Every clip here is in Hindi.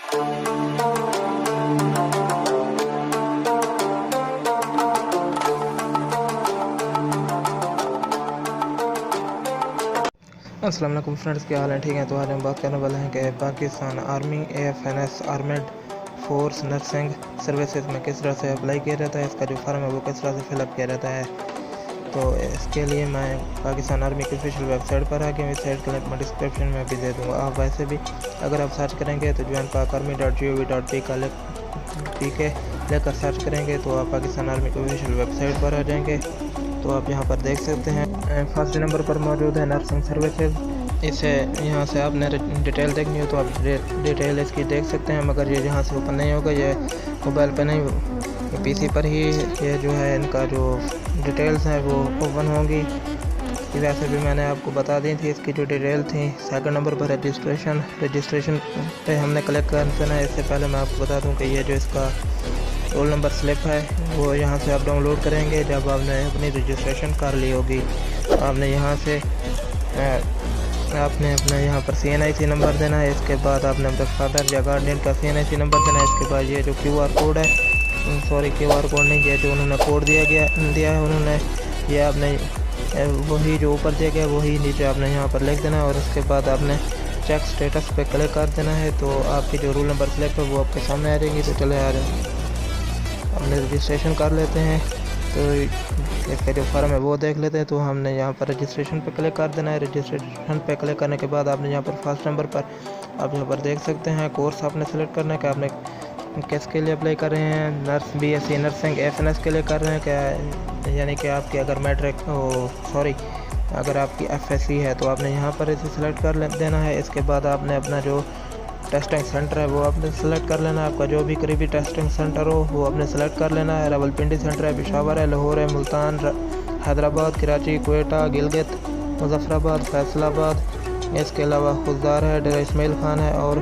अस्सलाम वालेकुम फ्रेंड्स, क्या हाल है? ठीक है। तो आज हम बात करने वाले हैं कि Pakistan army AFNS armed force nursing services में किस तरह से अप्लाई किया जाता है, इसका जो फॉर्म है वो किस तरह से फिलअप किया जाता है। तो इसके लिए मैं पाकिस्तान आर्मी की ऑफिशियल वेबसाइट पर आके वेबसाइट का लिंक मैं डिस्क्रिप्शन में भी दे दूँगा। आप वैसे भी अगर आप सर्च करेंगे तो joinpakarmy.gov.p के लेकर सर्च करेंगे तो आप पाकिस्तान आर्मी की ऑफिशियल वेबसाइट पर आ जाएंगे। तो आप यहाँ पर देख सकते हैं फर्स्ट नंबर पर मौजूद है नर्सिंग सर्विसेज। इसे यहाँ से आपने डिटेल देखनी हो तो आप डिटेल इसकी देख सकते हैं, मगर ये यहाँ से ओपन नहीं होगा, ये मोबाइल पर नहीं PC पर ही ये जो है इनका जो डिटेल्स हैं वो ओपन होंगी। वैसे भी मैंने आपको बता दी थी इसकी जो डिटेल थी। सेकंड नंबर पर रजिस्ट्रेशन पे हमने क्लिक करना है। इससे पहले मैं आपको बता दूं कि ये जो इसका रोल नंबर स्लिप है वो यहाँ से आप डाउनलोड करेंगे जब आपने अपनी रजिस्ट्रेशन कर ली होगी। आपने यहाँ से आपने अपना यहाँ पर CNIC नंबर देना है। इसके बाद आपने अपने फादर या गार्डियन का CNIC नंबर देना है। इसके बाद ये जो QR कोड है, सॉरी QR कोड नहीं, ये जो उन्होंने कोड दिया है उन्होंने, ये आपने वही जो ऊपर दिया गया वही नीचे आपने यहाँ पर लिख देना है। और उसके बाद आपने चेक स्टेटस पे क्लिक कर देना है तो आपकी जो रोल नंबर स्लिप है वो आपके सामने आ जाएंगी। तो चले आ जाए अपने रजिस्ट्रेशन कर लेते हैं। तो इसका जो फॉर्म है वो देख लेते हैं। तो हमने यहाँ पर रजिस्ट्रेशन पे क्लिक कर देना है। रजिस्ट्रेशन पे क्लिक करने के बाद आपने यहाँ पर फर्स्ट नंबर पर आप यहाँ पर देख सकते हैं कोर्स आपने सेलेक्ट करना है कि आपने किसके लिए अप्लाई कर रहे हैं। नर्स BSc नर्सिंग AFNS के लिए कर रहे हैं क्या, यानी कि आपकी अगर अगर आपकी FSC है तो आपने यहाँ पर इसे सेलेक्ट कर देना है। इसके बाद आपने अपना जो टेस्टिंग सेंटर है वो आपने सेलेक्ट कर लेना है। आपका जो भी करीबी टेस्टिंग सेंटर हो वो आपने सेलेक्ट कर लेना है। रावलपिंडी सेंटर है, पेशावर है, लाहौर है, मुल्तान, हैदराबाद, कराची, क्वेटा, गिलगित, मुजफ्फराबाद, फैसलाबाद, इसके अलावा खुजदार है, डेरा इस्माइल खान है और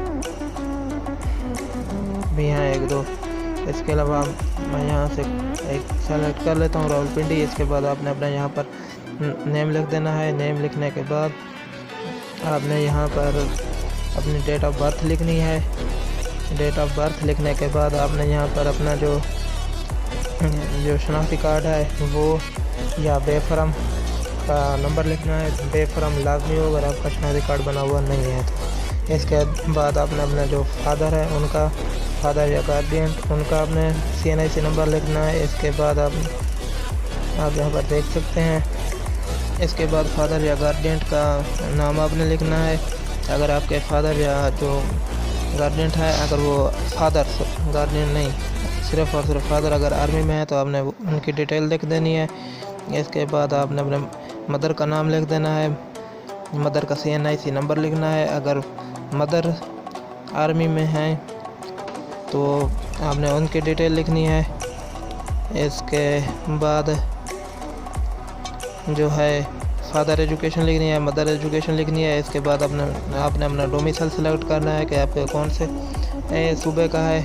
भी हैं एक दो। इसके अलावा मैं यहाँ से एक सेलेक्ट कर लेता हूँ रावलपिंडी। इसके बाद आपने अपना यहाँ पर नेम लिख देना है। नेम लिखने के बाद आपने यहाँ पर अपनी डेट ऑफ बर्थ लिखनी है। डेट ऑफ बर्थ लिखने के बाद आपने यहाँ पर अपना जो शनाख्ती कार्ड है वो या बेफरम का नंबर लिखना है। बेफरम लाजमी हो अगर आपका शनाख्ती कार्ड बना हुआ नहीं है तो। इसके बाद आपने अपना जो फादर है उनका, फादर या गार्डियन उनका आपने CNIC नंबर लिखना है। इसके बाद आप यहाँ पर देख सकते हैं। इसके बाद फादर या गार्डियन का नाम आपने लिखना है। अगर आपके फादर या जो गार्डियन है, अगर वो फादर गार्डियन नहीं, सिर्फ और सिर्फ फादर अगर आर्मी में है तो आपने उनकी डिटेल लिख देनी है। इसके बाद आपने अपने मदर का नाम लिख देना है। मदर का CNIC नंबर लिखना है। अगर मदर आर्मी में है तो आपने उनकी डिटेल लिखनी है। इसके बाद जो है फादर एजुकेशन लिखनी है, मदर एजुकेशन लिखनी है। इसके बाद आपने अपना डोमिसाइल सेलेक्ट करना है कि आपके कौन से सूबे का है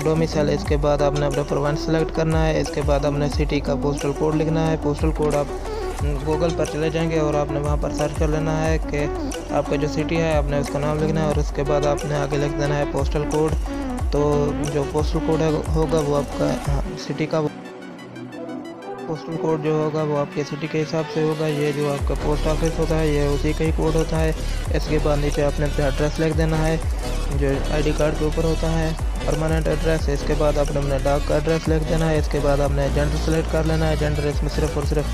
डोमिसाइल। इसके बाद आपने अपना प्रोविंस सेलेक्ट करना है। इसके बाद आपने सिटी का पोस्टल कोड लिखना है। पोस्टल कोड आप गूगल पर चले जाएंगे और आपने वहां पर सर्च कर लेना है कि आपका जो सिटी है आपने उसका नाम लिखना है। और उसके बाद आपने आगे लिख देना है पोस्टल कोड। तो जो पोस्टल कोड होगा वो आपका सिटी का पोस्टल कोड जो होगा वो आपके सिटी के हिसाब से होगा। ये जो आपका पोस्ट ऑफिस होता है ये उसी का ही कोड होता है। इसके बाद नीचे आपने अपना एड्रेस लिख देना है जो ID कार्ड के ऊपर होता है, परमानेंट एड्रेस। इसके बाद आपने अपना डाक का एड्रेस लिख देना है। इसके बाद आपने जेंडर सेलेक्ट कर लेना है। जेंडर इसमें सिर्फ और सिर्फ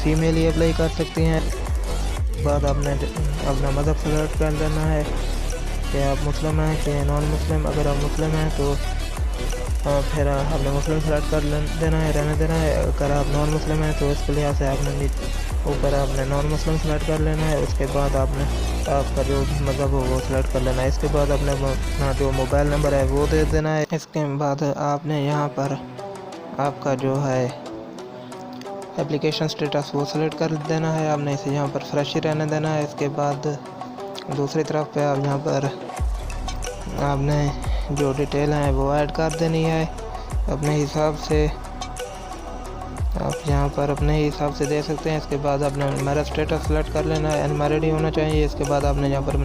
फीमेल ही अप्लाई कर सकती हैं। बाद आपने अपना मज़हब सेलेक्ट कर लेना है कि आप मुस्लिम हैं कि नॉन मुस्लिम। अगर आप मुस्लिम हैं तो फिर आपने मुस्लिम सेलेक्ट कर देना है, रहने देना है। अगर आप नॉन मुस्लिम हैं तो इसके लिहाज से आपने ऊपर आपने नॉन मुस्लिम सेलेक्ट कर लेना है। उसके बाद आपने आपका जो मज़हब हो वो सेलेक्ट कर लेना है। इसके बाद अपने अपना जो मोबाइल नंबर है वो दे देना है। इसके बाद आपने यहाँ पर आपका जो है एप्लीकेशन स्टेटस वो सेलेक्ट कर देना है। आपने इसे यहाँ पर फ्रेश ही रहने देना है। इसके बाद दूसरी तरफ पे आप यहाँ पर आपने जो डिटेल है वो ऐड कर देनी है अपने हिसाब से। आप यहाँ पर अपने हिसाब से दे सकते हैं। इसके बाद आपने मैरिज स्टेटस सेलेक्ट कर लेना है, अनमैरिड ही होना चाहिए। इसके बाद आपने यहाँ पर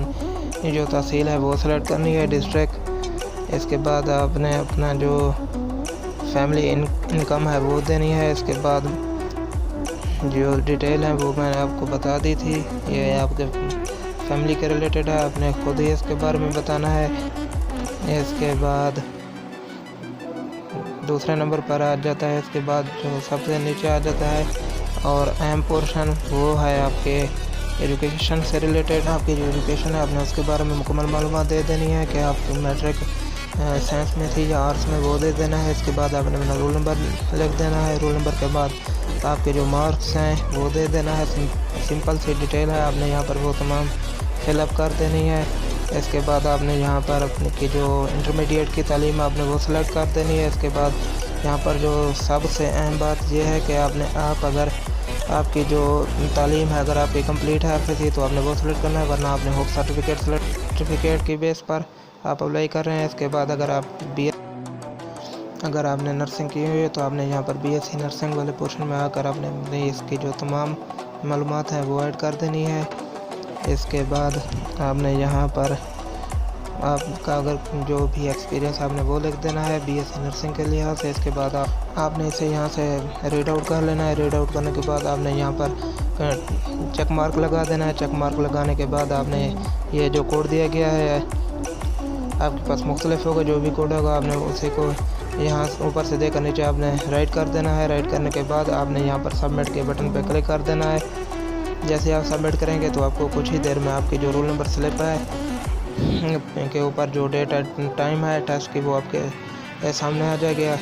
जो तहसील है वो सेलेक्ट करनी है, डिस्ट्रिक्ट इसके बाद आपने अपना जो फैमिली इनकम है वो देनी है। इसके बाद जो डिटेल है वो मैंने आपको बता दी थी, ये आपके फैमिली के रिलेटेड है, आपने खुद ही इसके बारे में बताना है। इसके बाद दूसरे नंबर पर आ जाता है, इसके बाद जो सबसे नीचे आ जाता है और अहम पोर्शन वो है आपके एजुकेशन से रिलेटेड। आपकी जो एजुकेशन है आपने उसके बारे में मुकम्मल मालूमात दे देनी है कि आप मैट्रिक साइंस में थी या आर्ट्स में, वो दे देना है। इसके बाद आपने अपना रोल नंबर लिख देना है। रोल नंबर के बाद आपके जो मार्क्स हैं वो दे देना है। सिंपल सी डिटेल है, आपने यहाँ पर वो तमाम फिलअप कर देनी है। इसके बाद आपने यहाँ पर अपने की जो इंटरमीडिएट की तालीम आपने वो सिलेक्ट कर देनी है। इसके बाद यहाँ पर जो सबसे अहम बात यह है कि आप अगर आपकी जो तालीम है अगर आपकी कंप्लीट है FSC तो आपने वो सिलेक्ट करना है, वरना आपने होप सर्टिफिकेट की बेस पर आप अप्लाई कर रहे हैं। इसके बाद अगर आपने नर्सिंग की हुई है तो आपने यहाँ पर BSc नर्सिंग वाले पोर्शन में आकर आपने इसकी जो तमाम मालूमात हैं वो ऐड कर देनी है। इसके बाद आपने यहाँ पर आपका अगर जो भी एक्सपीरियंस आपने वो लिख देना है BSc नर्सिंग के लिहाज से। इसके बाद आपने इसे यहाँ से रीड आउट कर लेना है। रीड आउट करने के बाद आपने यहाँ पर चेक मार्क लगा देना है। चेक मार्क लगाने के बाद आपने ये जो कोड दिया गया है आपके पास मुख्तलिफ होगा, जो भी कोड होगा आपने उसी को यहाँ ऊपर से देकर नीचे आपने राइट कर देना है। राइट करने के बाद आपने यहाँ पर सबमिट के बटन पर क्लिक कर देना है। जैसे आप सबमिट करेंगे तो आपको कुछ ही देर में आपकी जो रोल नंबर स्लिप है के ऊपर जो डेट टाइम है टेस्ट की वो आपके सामने आ जाएगा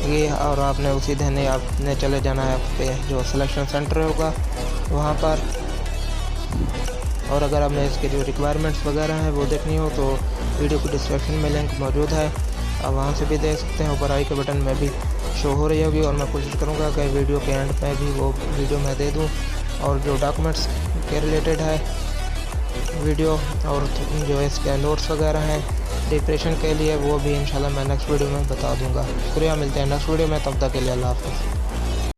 ये, और आपने उसी दिन आपने चले जाना है आपके जो सिलेक्शन सेंटर होगा वहाँ पर। और अगर आपने इसके जो रिक्वायरमेंट्स वगैरह हैं वो देखनी हो तो वीडियो की डिस्क्रिप्शन में लिंक मौजूद है, आप वहाँ से भी देख सकते हैं। ऊपर आई के बटन में भी शो हो रही होगी और मैं कोशिश करूँगा कि वीडियो के एंड में भी वो वीडियो मैं दे दूँ। और जो डॉक्यूमेंट्स के रिलेटेड है वीडियो और जो इसके नोट्स वगैरह हैं डिप्रेशन के लिए वो भी इंशाल्लाह मैं नेक्स्ट वीडियो में बता दूंगा। शुक्रिया, मिलते हैं नेक्स्ट वीडियो में, तब तक के लिए अल्लाह हाफ़िज़।